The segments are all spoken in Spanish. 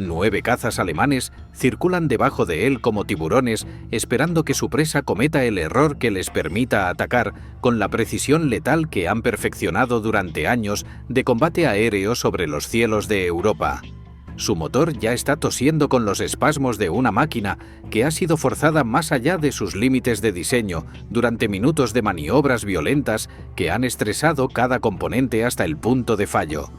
9 cazas alemanes circulan debajo de él como tiburones, esperando que su presa cometa el error que les permita atacar con la precisión letal que han perfeccionado durante años de combate aéreo sobre los cielos de Europa. Su motor ya está tosiendo con los espasmos de una máquina que ha sido forzada más allá de sus límites de diseño durante minutos de maniobras violentas que han estresado cada componente hasta el punto de fallo.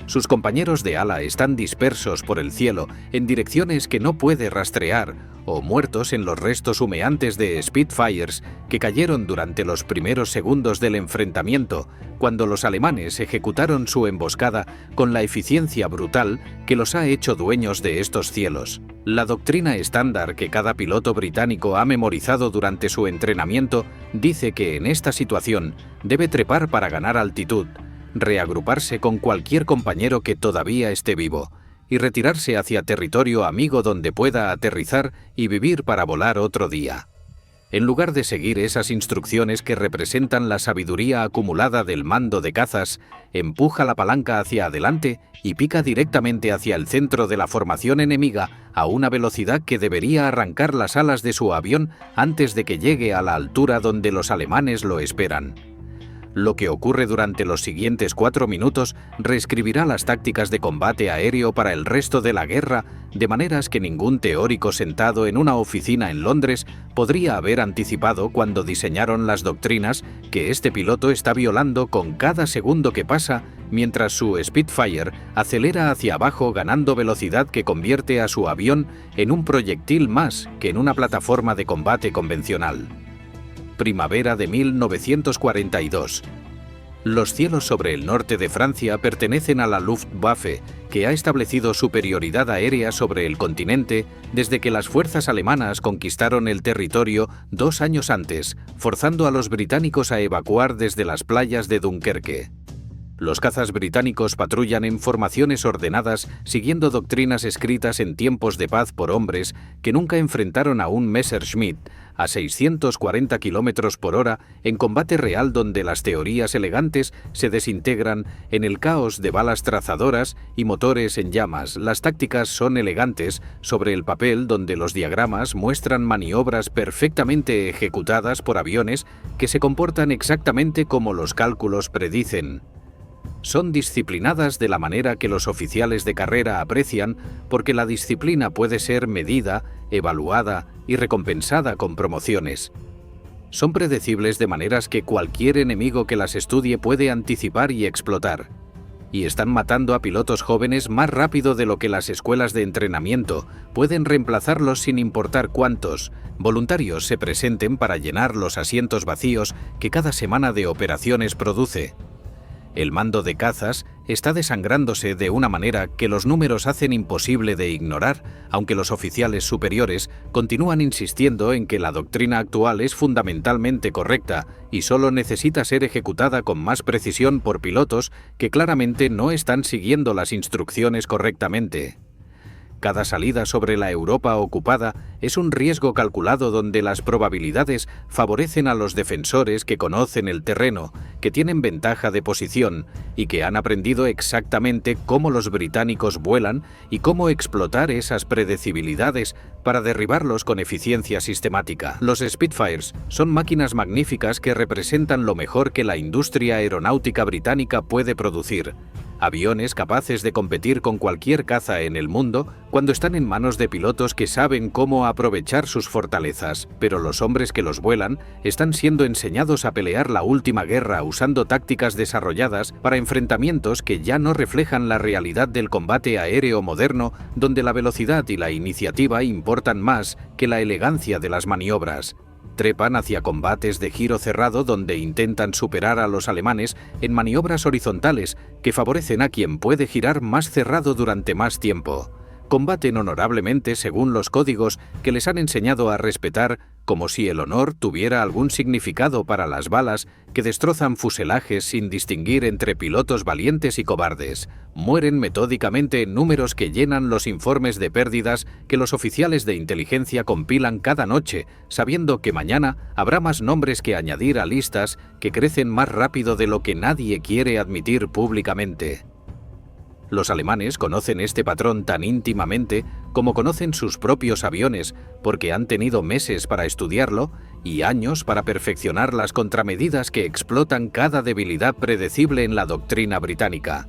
Sus compañeros de ala están dispersos por el cielo en direcciones que no puede rastrear o muertos en los restos humeantes de Spitfires que cayeron durante los primeros segundos del enfrentamiento, cuando los alemanes ejecutaron su emboscada con la eficiencia brutal que los ha hecho dueños de estos cielos. La doctrina estándar que cada piloto británico ha memorizado durante su entrenamiento dice que en esta situación debe trepar para ganar altitud, reagruparse con cualquier compañero que todavía esté vivo y retirarse hacia territorio amigo donde pueda aterrizar y vivir para volar otro día. En lugar de seguir esas instrucciones que representan la sabiduría acumulada del mando de cazas, empuja la palanca hacia adelante y pica directamente hacia el centro de la formación enemiga a una velocidad que debería arrancar las alas de su avión antes de que llegue a la altura donde los alemanes lo esperan. Lo que ocurre durante los siguientes 4 minutos reescribirá las tácticas de combate aéreo para el resto de la guerra de maneras que ningún teórico sentado en una oficina en Londres podría haber anticipado cuando diseñaron las doctrinas que este piloto está violando con cada segundo que pasa mientras su Spitfire acelera hacia abajo ganando velocidad que convierte a su avión en un proyectil más que en una plataforma de combate convencional. Primavera de 1942. Los cielos sobre el norte de Francia pertenecen a la Luftwaffe, que ha establecido superioridad aérea sobre el continente desde que las fuerzas alemanas conquistaron el territorio 2 años antes, forzando a los británicos a evacuar desde las playas de Dunkerque. Los cazas británicos patrullan en formaciones ordenadas siguiendo doctrinas escritas en tiempos de paz por hombres que nunca enfrentaron a un Messerschmitt a 640 km por hora en combate real donde las teorías elegantes se desintegran en el caos de balas trazadoras y motores en llamas. Las tácticas son elegantes sobre el papel donde los diagramas muestran maniobras perfectamente ejecutadas por aviones que se comportan exactamente como los cálculos predicen. Son disciplinadas de la manera que los oficiales de carrera aprecian porque la disciplina puede ser medida, evaluada y recompensada con promociones. Son predecibles de maneras que cualquier enemigo que las estudie puede anticipar y explotar. Y están matando a pilotos jóvenes más rápido de lo que las escuelas de entrenamiento pueden reemplazarlos sin importar cuántos voluntarios se presenten para llenar los asientos vacíos que cada semana de operaciones produce. El mando de cazas está desangrándose de una manera que los números hacen imposible de ignorar, aunque los oficiales superiores continúan insistiendo en que la doctrina actual es fundamentalmente correcta y solo necesita ser ejecutada con más precisión por pilotos que claramente no están siguiendo las instrucciones correctamente. Cada salida sobre la Europa ocupada es un riesgo calculado donde las probabilidades favorecen a los defensores que conocen el terreno, que tienen ventaja de posición y que han aprendido exactamente cómo los británicos vuelan y cómo explotar esas predecibilidades para derribarlos con eficiencia sistemática. Los Spitfires son máquinas magníficas que representan lo mejor que la industria aeronáutica británica puede producir. Aviones capaces de competir con cualquier caza en el mundo cuando están en manos de pilotos que saben cómo aprovechar sus fortalezas, pero los hombres que los vuelan están siendo enseñados a pelear la última guerra usando tácticas desarrolladas para enfrentamientos que ya no reflejan la realidad del combate aéreo moderno, donde la velocidad y la iniciativa importan más que la elegancia de las maniobras. Trepan hacia combates de giro cerrado donde intentan superar a los alemanes en maniobras horizontales que favorecen a quien puede girar más cerrado durante más tiempo. Combaten honorablemente según los códigos que les han enseñado a respetar, como si el honor tuviera algún significado para las balas que destrozan fuselajes sin distinguir entre pilotos valientes y cobardes. Mueren metódicamente en números que llenan los informes de pérdidas que los oficiales de inteligencia compilan cada noche, sabiendo que mañana habrá más nombres que añadir a listas que crecen más rápido de lo que nadie quiere admitir públicamente. Los alemanes conocen este patrón tan íntimamente como conocen sus propios aviones, porque han tenido meses para estudiarlo y años para perfeccionar las contramedidas que explotan cada debilidad predecible en la doctrina británica.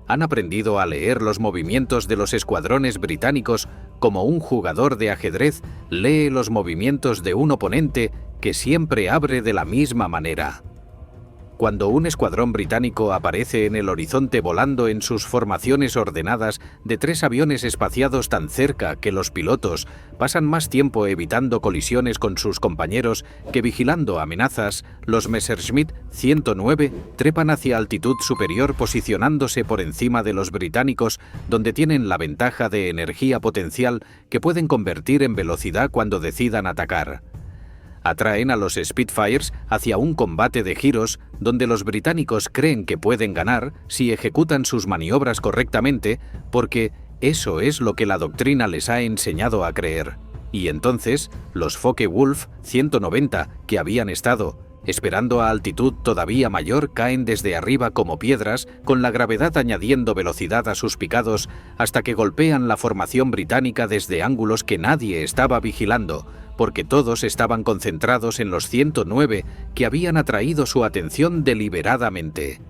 Han aprendido a leer los movimientos de los escuadrones británicos como un jugador de ajedrez lee los movimientos de un oponente que siempre abre de la misma manera. Cuando un escuadrón británico aparece en el horizonte volando en sus formaciones ordenadas de 3 aviones espaciados tan cerca que los pilotos pasan más tiempo evitando colisiones con sus compañeros que vigilando amenazas, los Messerschmitt 109 trepan hacia altitud superior posicionándose por encima de los británicos, donde tienen la ventaja de energía potencial que pueden convertir en velocidad cuando decidan atacar. Atraen a los Spitfires hacia un combate de giros donde los británicos creen que pueden ganar si ejecutan sus maniobras correctamente, porque eso es lo que la doctrina les ha enseñado a creer. Y entonces, los Focke-Wulf 190, que habían estado esperando a altitud todavía mayor, caen desde arriba como piedras, con la gravedad añadiendo velocidad a sus picados hasta que golpean la formación británica desde ángulos que nadie estaba vigilando, porque todos estaban concentrados en los 109 que habían atraído su atención deliberadamente.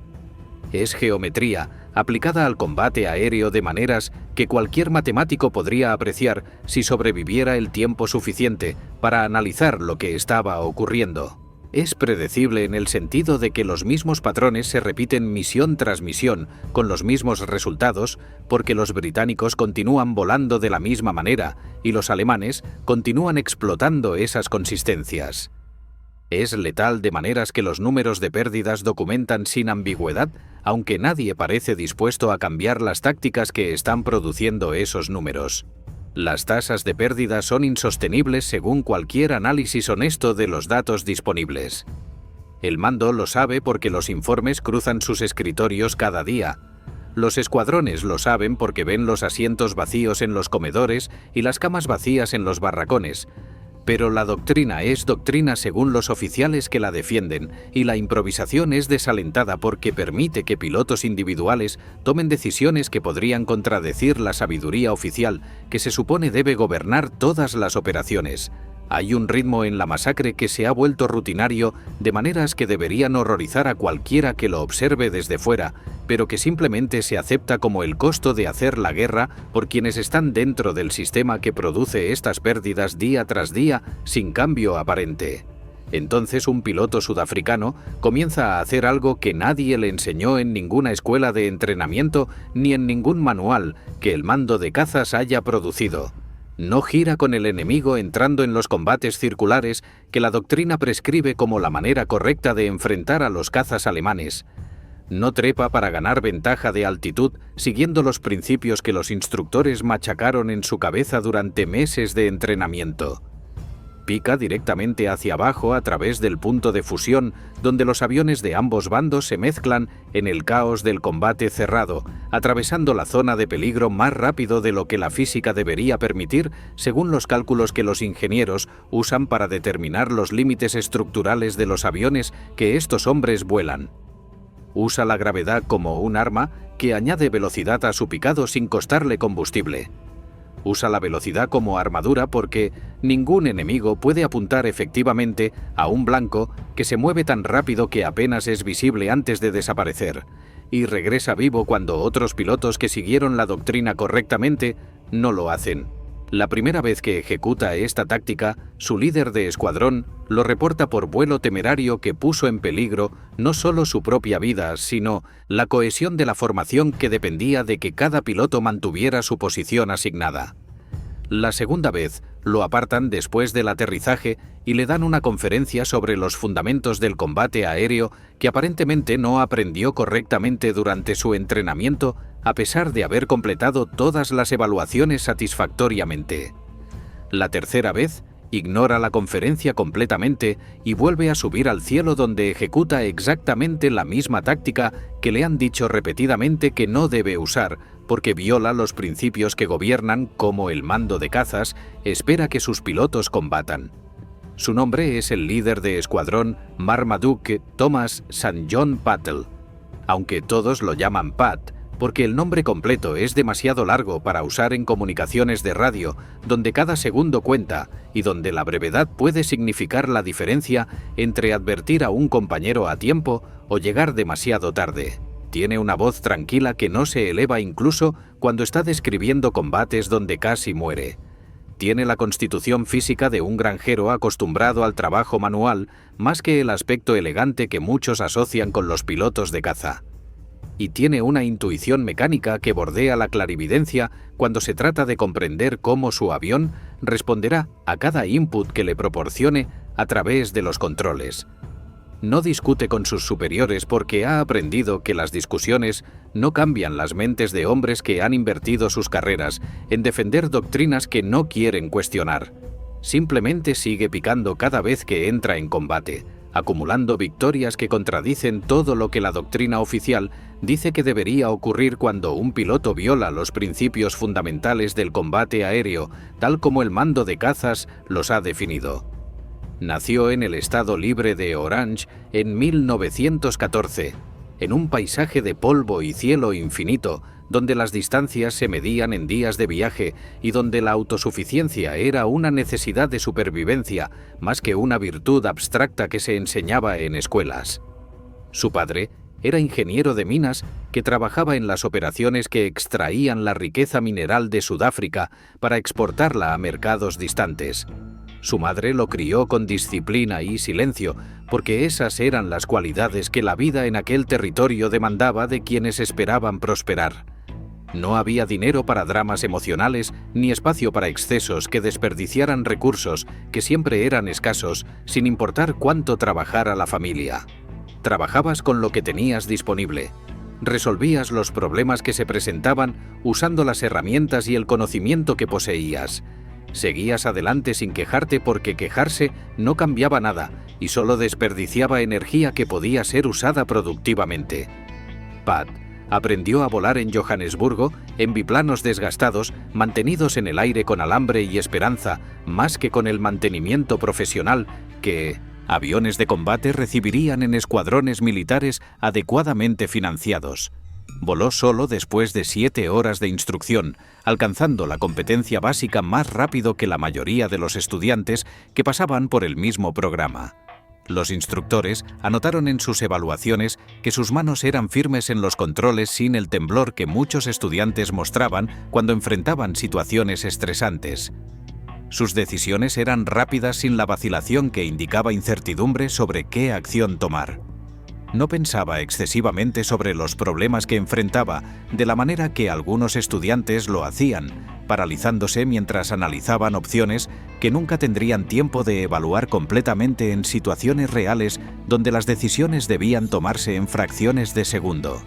Es geometría aplicada al combate aéreo de maneras que cualquier matemático podría apreciar si sobreviviera el tiempo suficiente para analizar lo que estaba ocurriendo. Es predecible en el sentido de que los mismos patrones se repiten misión tras misión, con los mismos resultados, porque los británicos continúan volando de la misma manera y los alemanes continúan explotando esas consistencias. Es letal de maneras que los números de pérdidas documentan sin ambigüedad, aunque nadie parece dispuesto a cambiar las tácticas que están produciendo esos números. Las tasas de pérdida son insostenibles según cualquier análisis honesto de los datos disponibles. El mando lo sabe porque los informes cruzan sus escritorios cada día. Los escuadrones lo saben porque ven los asientos vacíos en los comedores y las camas vacías en los barracones. Pero la doctrina es doctrina según los oficiales que la defienden, y la improvisación es desalentada porque permite que pilotos individuales tomen decisiones que podrían contradecir la sabiduría oficial que se supone debe gobernar todas las operaciones. Hay un ritmo en la masacre que se ha vuelto rutinario de maneras que deberían horrorizar a cualquiera que lo observe desde fuera, pero que simplemente se acepta como el costo de hacer la guerra por quienes están dentro del sistema que produce estas pérdidas día tras día sin cambio aparente. Entonces un piloto sudafricano comienza a hacer algo que nadie le enseñó en ninguna escuela de entrenamiento ni en ningún manual que el mando de cazas haya producido. No gira con el enemigo entrando en los combates circulares que la doctrina prescribe como la manera correcta de enfrentar a los cazas alemanes. No trepa para ganar ventaja de altitud siguiendo los principios que los instructores machacaron en su cabeza durante meses de entrenamiento. Pica directamente hacia abajo a través del punto de fusión, donde los aviones de ambos bandos se mezclan en el caos del combate cerrado, atravesando la zona de peligro más rápido de lo que la física debería permitir, según los cálculos que los ingenieros usan para determinar los límites estructurales de los aviones que estos hombres vuelan. Usa la gravedad como un arma que añade velocidad a su picado sin costarle combustible. Usa la velocidad como armadura porque ningún enemigo puede apuntar efectivamente a un blanco que se mueve tan rápido que apenas es visible antes de desaparecer, y regresa vivo cuando otros pilotos que siguieron la doctrina correctamente no lo hacen. La primera vez que ejecuta esta táctica, su líder de escuadrón lo reporta por vuelo temerario que puso en peligro no solo su propia vida, sino la cohesión de la formación que dependía de que cada piloto mantuviera su posición asignada. La segunda vez lo apartan después del aterrizaje y le dan una conferencia sobre los fundamentos del combate aéreo que aparentemente no aprendió correctamente durante su entrenamiento a pesar de haber completado todas las evaluaciones satisfactoriamente. La tercera vez ignora la conferencia completamente y vuelve a subir al cielo donde ejecuta exactamente la misma táctica que le han dicho repetidamente que no debe usar, porque viola los principios que gobiernan cómo el mando de cazas espera que sus pilotos combatan. Su nombre es el líder de escuadrón Marmaduke Thomas St. John Pattle. Aunque todos lo llaman Pat, porque el nombre completo es demasiado largo para usar en comunicaciones de radio, donde cada segundo cuenta y donde la brevedad puede significar la diferencia entre advertir a un compañero a tiempo o llegar demasiado tarde. Tiene una voz tranquila que no se eleva incluso cuando está describiendo combates donde casi muere. Tiene la constitución física de un granjero acostumbrado al trabajo manual, más que el aspecto elegante que muchos asocian con los pilotos de caza. Y tiene una intuición mecánica que bordea la clarividencia cuando se trata de comprender cómo su avión responderá a cada input que le proporcione a través de los controles. No discute con sus superiores porque ha aprendido que las discusiones no cambian las mentes de hombres que han invertido sus carreras en defender doctrinas que no quieren cuestionar. Simplemente sigue picando cada vez que entra en combate, acumulando victorias que contradicen todo lo que la doctrina oficial dice que debería ocurrir cuando un piloto viola los principios fundamentales del combate aéreo, tal como el mando de cazas los ha definido. Nació en el estado libre de Orange en 1914, en un paisaje de polvo y cielo infinito, donde las distancias se medían en días de viaje y donde la autosuficiencia era una necesidad de supervivencia más que una virtud abstracta que se enseñaba en escuelas. Su padre era ingeniero de minas que trabajaba en las operaciones que extraían la riqueza mineral de Sudáfrica para exportarla a mercados distantes. Su madre lo crió con disciplina y silencio, porque esas eran las cualidades que la vida en aquel territorio demandaba de quienes esperaban prosperar. No había dinero para dramas emocionales ni espacio para excesos que desperdiciaran recursos que siempre eran escasos, sin importar cuánto trabajara la familia. Trabajabas con lo que tenías disponible. Resolvías los problemas que se presentaban usando las herramientas y el conocimiento que poseías. Seguías adelante sin quejarte porque quejarse no cambiaba nada y solo desperdiciaba energía que podía ser usada productivamente. Pat aprendió a volar en Johannesburgo en biplanos desgastados, mantenidos en el aire con alambre y esperanza, más que con el mantenimiento profesional que aviones de combate recibirían en escuadrones militares adecuadamente financiados. Voló solo después de 7 horas de instrucción, alcanzando la competencia básica más rápido que la mayoría de los estudiantes que pasaban por el mismo programa. Los instructores anotaron en sus evaluaciones que sus manos eran firmes en los controles sin el temblor que muchos estudiantes mostraban cuando enfrentaban situaciones estresantes. Sus decisiones eran rápidas sin la vacilación que indicaba incertidumbre sobre qué acción tomar. No pensaba excesivamente sobre los problemas que enfrentaba, de la manera que algunos estudiantes lo hacían, paralizándose mientras analizaban opciones que nunca tendrían tiempo de evaluar completamente en situaciones reales donde las decisiones debían tomarse en fracciones de segundo.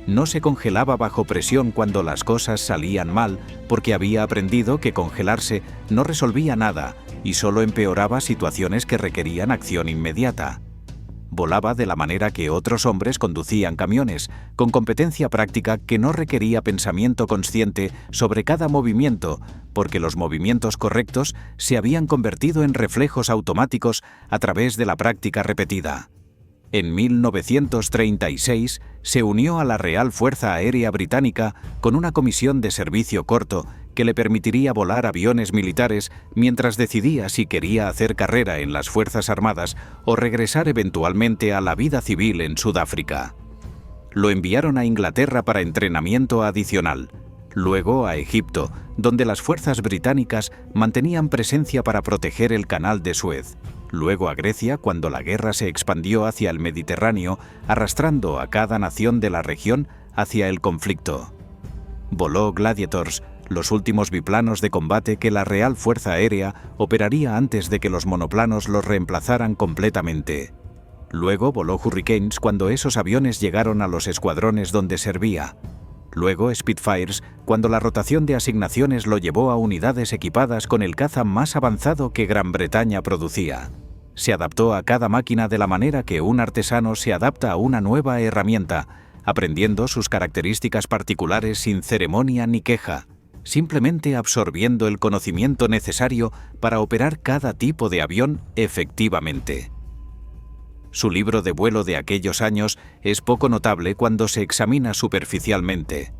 No se congelaba bajo presión cuando las cosas salían mal, porque había aprendido que congelarse no resolvía nada y solo empeoraba situaciones que requerían acción inmediata. Volaba de la manera que otros hombres conducían camiones, con competencia práctica que no requería pensamiento consciente sobre cada movimiento, porque los movimientos correctos se habían convertido en reflejos automáticos a través de la práctica repetida. En 1936 se unió a la Real Fuerza Aérea Británica con una comisión de servicio corto que le permitiría volar aviones militares mientras decidía si quería hacer carrera en las Fuerzas Armadas o regresar eventualmente a la vida civil en Sudáfrica. Lo enviaron a Inglaterra para entrenamiento adicional, luego a Egipto, donde las fuerzas británicas mantenían presencia para proteger el Canal de Suez, luego a Grecia cuando la guerra se expandió hacia el Mediterráneo, arrastrando a cada nación de la región hacia el conflicto. Voló Gladiators, los últimos biplanos de combate que la Real Fuerza Aérea operaría antes de que los monoplanos los reemplazaran completamente. Luego voló Hurricanes cuando esos aviones llegaron a los escuadrones donde servía. Luego Spitfires cuando la rotación de asignaciones lo llevó a unidades equipadas con el caza más avanzado que Gran Bretaña producía. Se adaptó a cada máquina de la manera que un artesano se adapta a una nueva herramienta, aprendiendo sus características particulares sin ceremonia ni queja, simplemente absorbiendo el conocimiento necesario para operar cada tipo de avión efectivamente. Su libro de vuelo de aquellos años es poco notable cuando se examina superficialmente.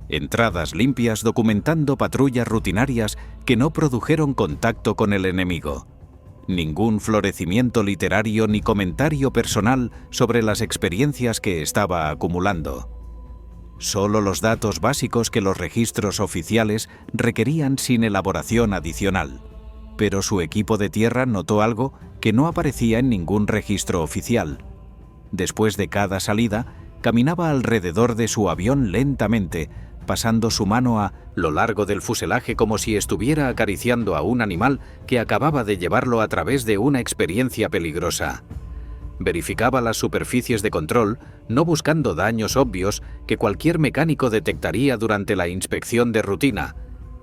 Entradas limpias documentando patrullas rutinarias que no produjeron contacto con el enemigo. Ningún florecimiento literario ni comentario personal sobre las experiencias que estaba acumulando. Solo los datos básicos que los registros oficiales requerían sin elaboración adicional. Pero su equipo de tierra notó algo que no aparecía en ningún registro oficial. Después de cada salida, caminaba alrededor de su avión lentamente, pasando su mano a lo largo del fuselaje como si estuviera acariciando a un animal que acababa de llevarlo a través de una experiencia peligrosa. Verificaba las superficies de control, no buscando daños obvios que cualquier mecánico detectaría durante la inspección de rutina,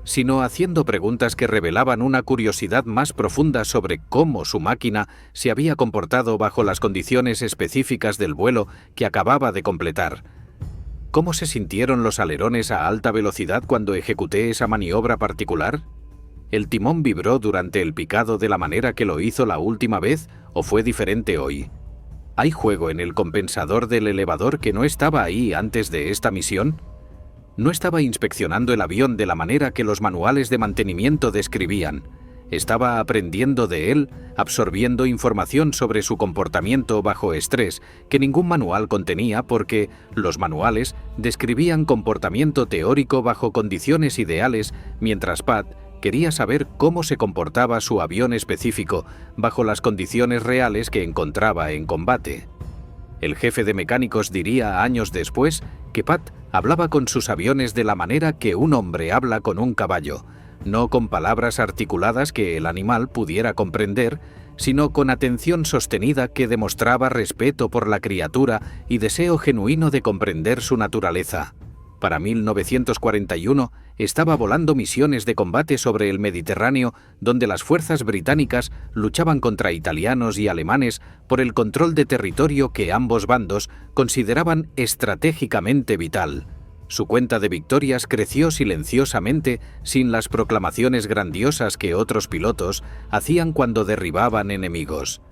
sino haciendo preguntas que revelaban una curiosidad más profunda sobre cómo su máquina se había comportado bajo las condiciones específicas del vuelo que acababa de completar. ¿Cómo se sintieron los alerones a alta velocidad cuando ejecuté esa maniobra particular? ¿El timón vibró durante el picado de la manera que lo hizo la última vez o fue diferente hoy? ¿Hay juego en el compensador del elevador que no estaba ahí antes de esta misión? No estaba inspeccionando el avión de la manera que los manuales de mantenimiento describían. Estaba aprendiendo de él, absorbiendo información sobre su comportamiento bajo estrés que ningún manual contenía porque los manuales describían comportamiento teórico bajo condiciones ideales, mientras Pat quería saber cómo se comportaba su avión específico bajo las condiciones reales que encontraba en combate. El jefe de mecánicos diría años después que Pat hablaba con sus aviones de la manera que un hombre habla con un caballo, no con palabras articuladas que el animal pudiera comprender, sino con atención sostenida que demostraba respeto por la criatura y deseo genuino de comprender su naturaleza. Para 1941 estaba volando misiones de combate sobre el Mediterráneo donde las fuerzas británicas luchaban contra italianos y alemanes por el control de territorio que ambos bandos consideraban estratégicamente vital. Su cuenta de victorias creció silenciosamente sin las proclamaciones grandiosas que otros pilotos hacían cuando derribaban enemigos.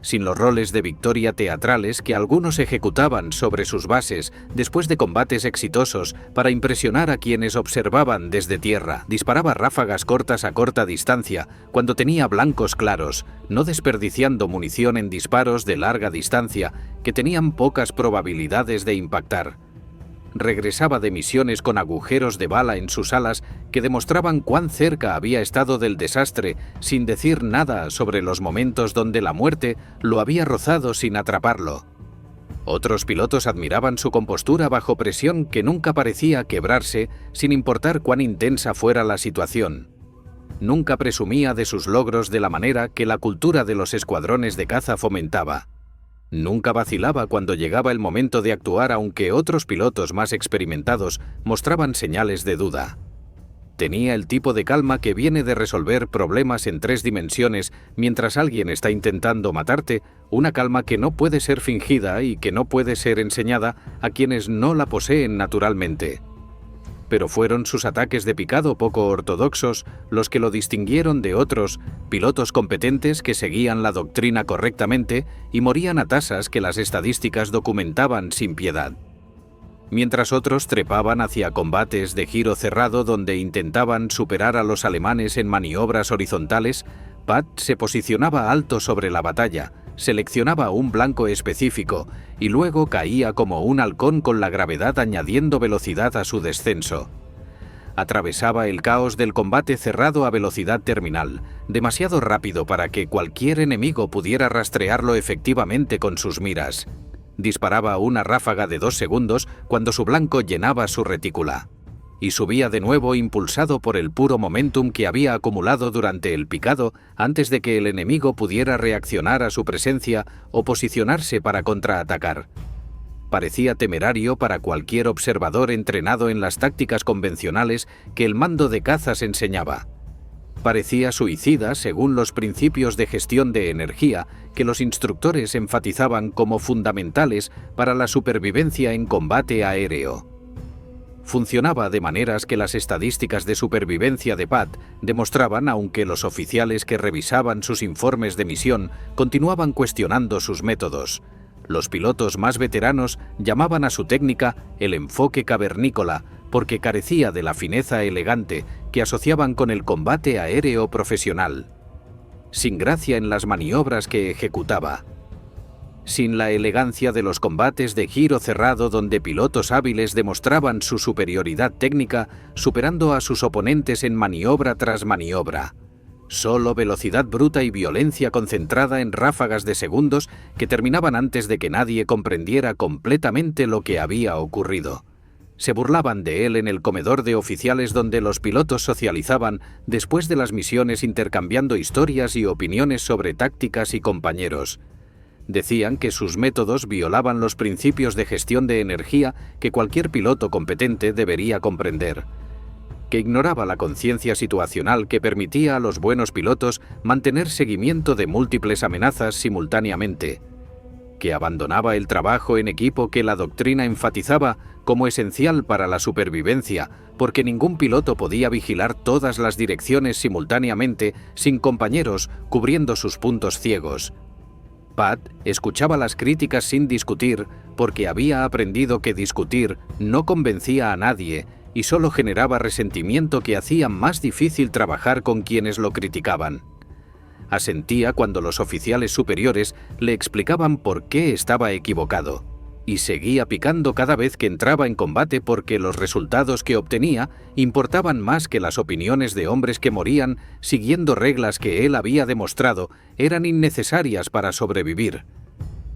Sin los roles de victoria teatrales que algunos ejecutaban sobre sus bases después de combates exitosos para impresionar a quienes observaban desde tierra. Disparaba ráfagas cortas a corta distancia cuando tenía blancos claros, no desperdiciando munición en disparos de larga distancia que tenían pocas probabilidades de impactar. Regresaba de misiones con agujeros de bala en sus alas que demostraban cuán cerca había estado del desastre, sin decir nada sobre los momentos donde la muerte lo había rozado sin atraparlo. Otros pilotos admiraban su compostura bajo presión que nunca parecía quebrarse, sin importar cuán intensa fuera la situación. Nunca presumía de sus logros de la manera que la cultura de los escuadrones de caza fomentaba. Nunca vacilaba cuando llegaba el momento de actuar, aunque otros pilotos más experimentados mostraban señales de duda. Tenía el tipo de calma que viene de resolver problemas en 3 dimensiones mientras alguien está intentando matarte, una calma que no puede ser fingida y que no puede ser enseñada a quienes no la poseen naturalmente. Pero fueron sus ataques de picado poco ortodoxos los que lo distinguieron de otros pilotos competentes que seguían la doctrina correctamente y morían a tasas que las estadísticas documentaban sin piedad. Mientras otros trepaban hacia combates de giro cerrado donde intentaban superar a los alemanes en maniobras horizontales, Pat se posicionaba alto sobre la batalla, seleccionaba un blanco específico y luego caía como un halcón con la gravedad añadiendo velocidad a su descenso. Atravesaba el caos del combate cerrado a velocidad terminal, demasiado rápido para que cualquier enemigo pudiera rastrearlo efectivamente con sus miras. Disparaba una ráfaga de 2 segundos cuando su blanco llenaba su retícula. Y subía de nuevo impulsado por el puro momentum que había acumulado durante el picado antes de que el enemigo pudiera reaccionar a su presencia o posicionarse para contraatacar. Parecía temerario para cualquier observador entrenado en las tácticas convencionales que el mando de cazas enseñaba. Parecía suicida según los principios de gestión de energía que los instructores enfatizaban como fundamentales para la supervivencia en combate aéreo. Funcionaba de maneras que las estadísticas de supervivencia de Pat demostraban, aunque los oficiales que revisaban sus informes de misión continuaban cuestionando sus métodos. Los pilotos más veteranos llamaban a su técnica el enfoque cavernícola, porque carecía de la fineza elegante que asociaban con el combate aéreo profesional. Sin gracia en las maniobras que ejecutaba. Sin la elegancia de los combates de giro cerrado donde pilotos hábiles demostraban su superioridad técnica, superando a sus oponentes en maniobra tras maniobra. Solo velocidad bruta y violencia concentrada en ráfagas de segundos que terminaban antes de que nadie comprendiera completamente lo que había ocurrido. Se burlaban de él en el comedor de oficiales donde los pilotos socializaban después de las misiones intercambiando historias y opiniones sobre tácticas y compañeros. Decían que sus métodos violaban los principios de gestión de energía que cualquier piloto competente debería comprender, que ignoraba la conciencia situacional que permitía a los buenos pilotos mantener seguimiento de múltiples amenazas simultáneamente, que abandonaba el trabajo en equipo que la doctrina enfatizaba como esencial para la supervivencia, porque ningún piloto podía vigilar todas las direcciones simultáneamente sin compañeros cubriendo sus puntos ciegos. Pat escuchaba las críticas sin discutir porque había aprendido que discutir no convencía a nadie y solo generaba resentimiento que hacía más difícil trabajar con quienes lo criticaban. Asentía cuando los oficiales superiores le explicaban por qué estaba equivocado y seguía picando cada vez que entraba en combate porque los resultados que obtenía importaban más que las opiniones de hombres que morían siguiendo reglas que él había demostrado eran innecesarias para sobrevivir.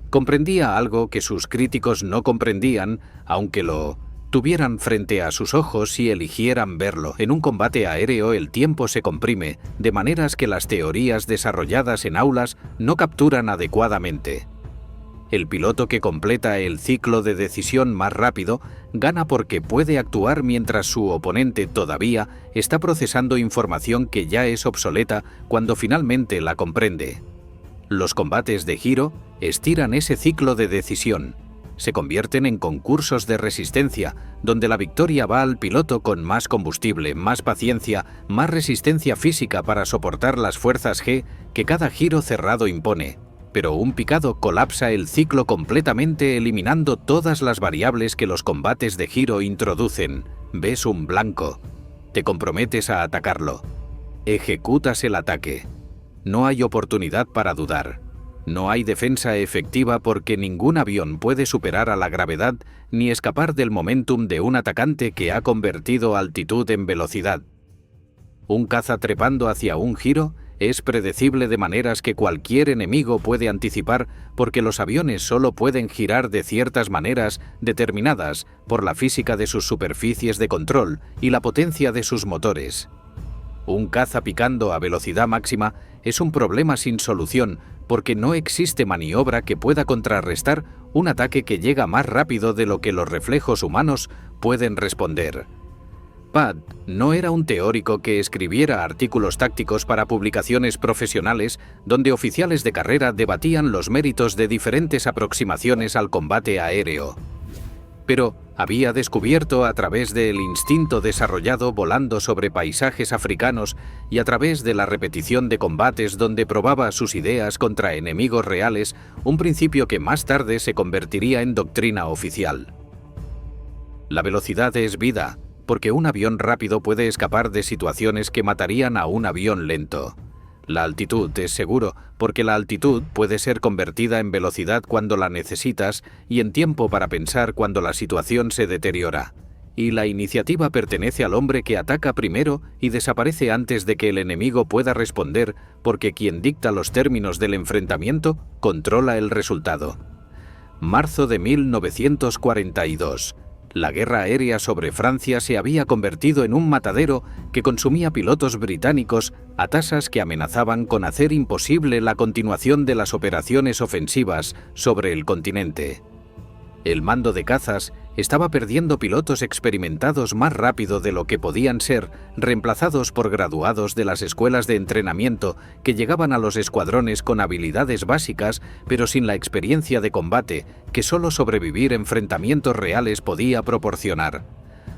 Comprendía algo que sus críticos no comprendían, aunque lo tuvieran frente a sus ojos y eligieran verlo. En un combate aéreo el tiempo se comprime, de maneras que las teorías desarrolladas en aulas no capturan adecuadamente. El piloto que completa el ciclo de decisión más rápido gana porque puede actuar mientras su oponente todavía está procesando información que ya es obsoleta cuando finalmente la comprende. Los combates de giro estiran ese ciclo de decisión. Se convierten en concursos de resistencia, donde la victoria va al piloto con más combustible, más paciencia, más resistencia física para soportar las fuerzas G que cada giro cerrado impone. Pero un picado colapsa el ciclo completamente eliminando todas las variables que los combates de giro introducen. Ves un blanco. Te comprometes a atacarlo. Ejecutas el ataque. No hay oportunidad para dudar. No hay defensa efectiva porque ningún avión puede superar a la gravedad ni escapar del momentum de un atacante que ha convertido altitud en velocidad. Un caza trepando hacia un giro es predecible de maneras que cualquier enemigo puede anticipar porque los aviones solo pueden girar de ciertas maneras determinadas por la física de sus superficies de control y la potencia de sus motores. Un caza picando a velocidad máxima es un problema sin solución porque no existe maniobra que pueda contrarrestar un ataque que llega más rápido de lo que los reflejos humanos pueden responder. Pat no era un teórico que escribiera artículos tácticos para publicaciones profesionales donde oficiales de carrera debatían los méritos de diferentes aproximaciones al combate aéreo. Pero había descubierto a través del instinto desarrollado volando sobre paisajes africanos y a través de la repetición de combates donde probaba sus ideas contra enemigos reales, un principio que más tarde se convertiría en doctrina oficial. La velocidad es vida, porque un avión rápido puede escapar de situaciones que matarían a un avión lento. La altitud es seguro, porque la altitud puede ser convertida en velocidad cuando la necesitas y en tiempo para pensar cuando la situación se deteriora. Y la iniciativa pertenece al hombre que ataca primero y desaparece antes de que el enemigo pueda responder, porque quien dicta los términos del enfrentamiento controla el resultado. Marzo de 1942. La guerra aérea sobre Francia se había convertido en un matadero que consumía pilotos británicos a tasas que amenazaban con hacer imposible la continuación de las operaciones ofensivas sobre el continente. El mando de cazas estaba perdiendo pilotos experimentados más rápido de lo que podían ser, reemplazados por graduados de las escuelas de entrenamiento que llegaban a los escuadrones con habilidades básicas, pero sin la experiencia de combate que solo sobrevivir enfrentamientos reales podía proporcionar.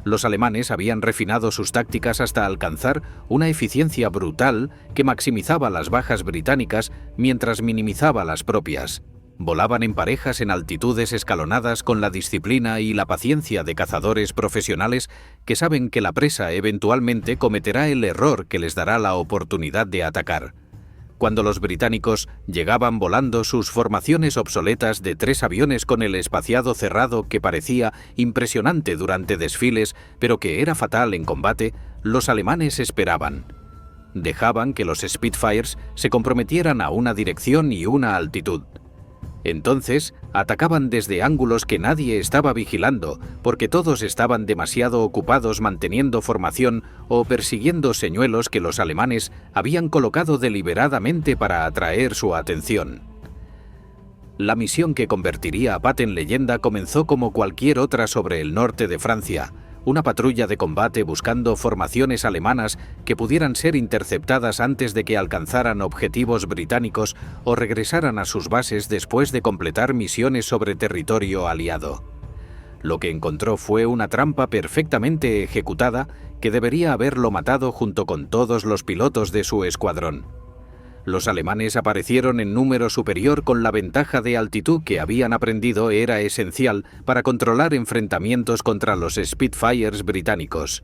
Los alemanes habían refinado sus tácticas hasta alcanzar una eficiencia brutal que maximizaba las bajas británicas mientras minimizaba las propias. Volaban en parejas en altitudes escalonadas con la disciplina y la paciencia de cazadores profesionales que saben que la presa eventualmente cometerá el error que les dará la oportunidad de atacar. Cuando los británicos llegaban volando sus formaciones obsoletas de 3 aviones con el espaciado cerrado que parecía impresionante durante desfiles, pero que era fatal en combate, los alemanes esperaban. Dejaban que los Spitfires se comprometieran a una dirección y una altitud. Entonces, atacaban desde ángulos que nadie estaba vigilando, porque todos estaban demasiado ocupados manteniendo formación o persiguiendo señuelos que los alemanes habían colocado deliberadamente para atraer su atención. La misión que convertiría a Patt en leyenda comenzó como cualquier otra sobre el norte de Francia, una patrulla de combate buscando formaciones alemanas que pudieran ser interceptadas antes de que alcanzaran objetivos británicos o regresaran a sus bases después de completar misiones sobre territorio aliado. Lo que encontró fue una trampa perfectamente ejecutada que debería haberlo matado junto con todos los pilotos de su escuadrón. Los alemanes aparecieron en número superior con la ventaja de altitud que habían aprendido era esencial para controlar enfrentamientos contra los Spitfires británicos.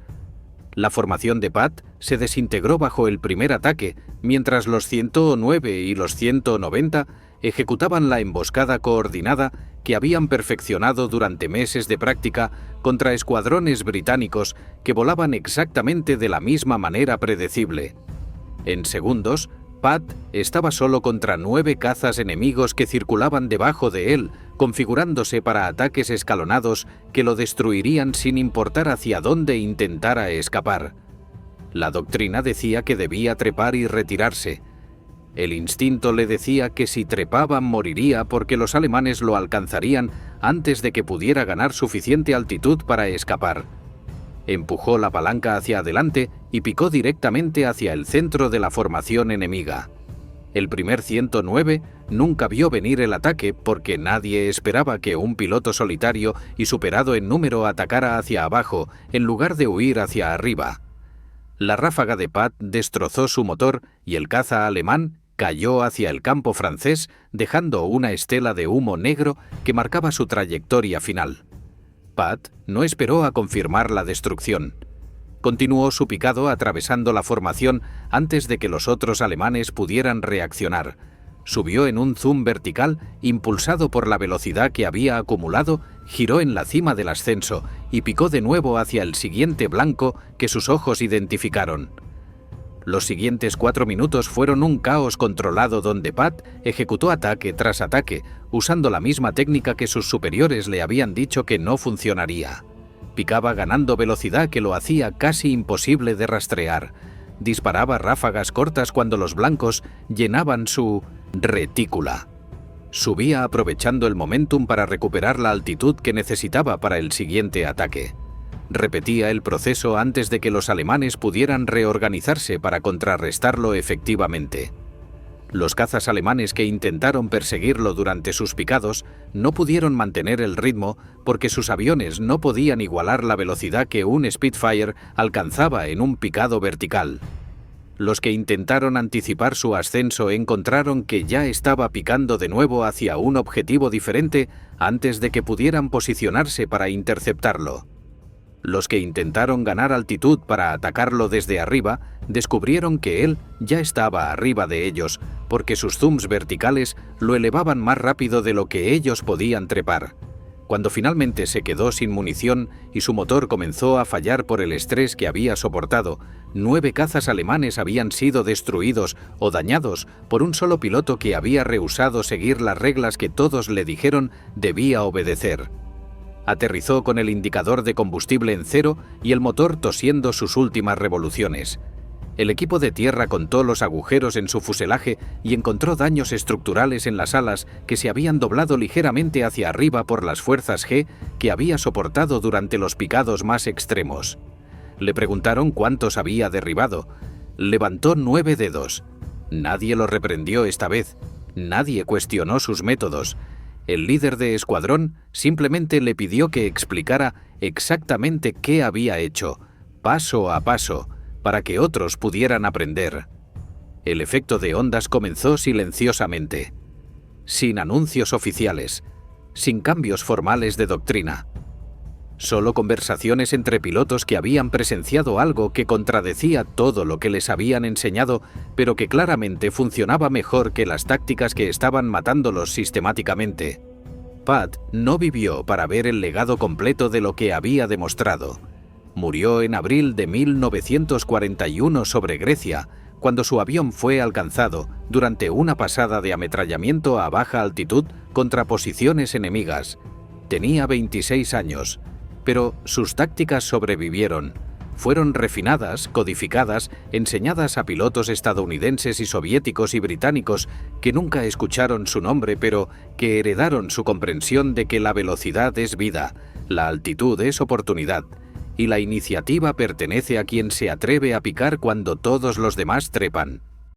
La formación de Patt se desintegró bajo el primer ataque, mientras los 109 y los 190 ejecutaban la emboscada coordinada que habían perfeccionado durante meses de práctica contra escuadrones británicos que volaban exactamente de la misma manera predecible. En segundos, Patt estaba solo contra 9 cazas enemigos que circulaban debajo de él, configurándose para ataques escalonados que lo destruirían sin importar hacia dónde intentara escapar. La doctrina decía que debía trepar y retirarse. El instinto le decía que si trepaba moriría porque los alemanes lo alcanzarían antes de que pudiera ganar suficiente altitud para escapar. Empujó la palanca hacia adelante y picó directamente hacia el centro de la formación enemiga. El primer 109 nunca vio venir el ataque porque nadie esperaba que un piloto solitario y superado en número atacara hacia abajo en lugar de huir hacia arriba. La ráfaga de Patt destrozó su motor y el caza alemán cayó hacia el campo francés dejando una estela de humo negro que marcaba su trayectoria final. Patt no esperó a confirmar la destrucción. Continuó su picado atravesando la formación antes de que los otros alemanes pudieran reaccionar. Subió en un zoom vertical, impulsado por la velocidad que había acumulado, giró en la cima del ascenso y picó de nuevo hacia el siguiente blanco que sus ojos identificaron. Los siguientes 4 minutos fueron un caos controlado donde Patt ejecutó ataque tras ataque, usando la misma técnica que sus superiores le habían dicho que no funcionaría. Picaba ganando velocidad que lo hacía casi imposible de rastrear. Disparaba ráfagas cortas cuando los blancos llenaban su retícula. Subía aprovechando el momentum para recuperar la altitud que necesitaba para el siguiente ataque. Repetía el proceso antes de que los alemanes pudieran reorganizarse para contrarrestarlo efectivamente. Los cazas alemanes que intentaron perseguirlo durante sus picados no pudieron mantener el ritmo porque sus aviones no podían igualar la velocidad que un Spitfire alcanzaba en un picado vertical. Los que intentaron anticipar su ascenso encontraron que ya estaba picando de nuevo hacia un objetivo diferente antes de que pudieran posicionarse para interceptarlo. Los que intentaron ganar altitud para atacarlo desde arriba descubrieron que él ya estaba arriba de ellos, porque sus zooms verticales lo elevaban más rápido de lo que ellos podían trepar. Cuando finalmente se quedó sin munición y su motor comenzó a fallar por el estrés que había soportado, 9 cazas alemanes habían sido destruidos o dañados por un solo piloto que había rehusado seguir las reglas que todos le dijeron debía obedecer. Aterrizó con el indicador de combustible en cero y el motor tosiendo sus últimas revoluciones. El equipo de tierra contó los agujeros en su fuselaje y encontró daños estructurales en las alas que se habían doblado ligeramente hacia arriba por las fuerzas G que había soportado durante los picados más extremos. Le preguntaron cuántos había derribado. Levantó 9 dedos. Nadie lo reprendió esta vez. Nadie cuestionó sus métodos. El líder de escuadrón simplemente le pidió que explicara exactamente qué había hecho, paso a paso, para que otros pudieran aprender. El efecto de ondas comenzó silenciosamente, sin anuncios oficiales, sin cambios formales de doctrina. Solo conversaciones entre pilotos que habían presenciado algo que contradecía todo lo que les habían enseñado, pero que claramente funcionaba mejor que las tácticas que estaban matándolos sistemáticamente. Pat no vivió para ver el legado completo de lo que había demostrado. Murió en abril de 1941 sobre Grecia, cuando su avión fue alcanzado durante una pasada de ametrallamiento a baja altitud contra posiciones enemigas. Tenía 26 años. Pero sus tácticas sobrevivieron. Fueron refinadas, codificadas, enseñadas a pilotos estadounidenses y soviéticos y británicos que nunca escucharon su nombre, pero que heredaron su comprensión de que la velocidad es vida, la altitud es oportunidad, y la iniciativa pertenece a quien se atreve a picar cuando todos los demás trepan.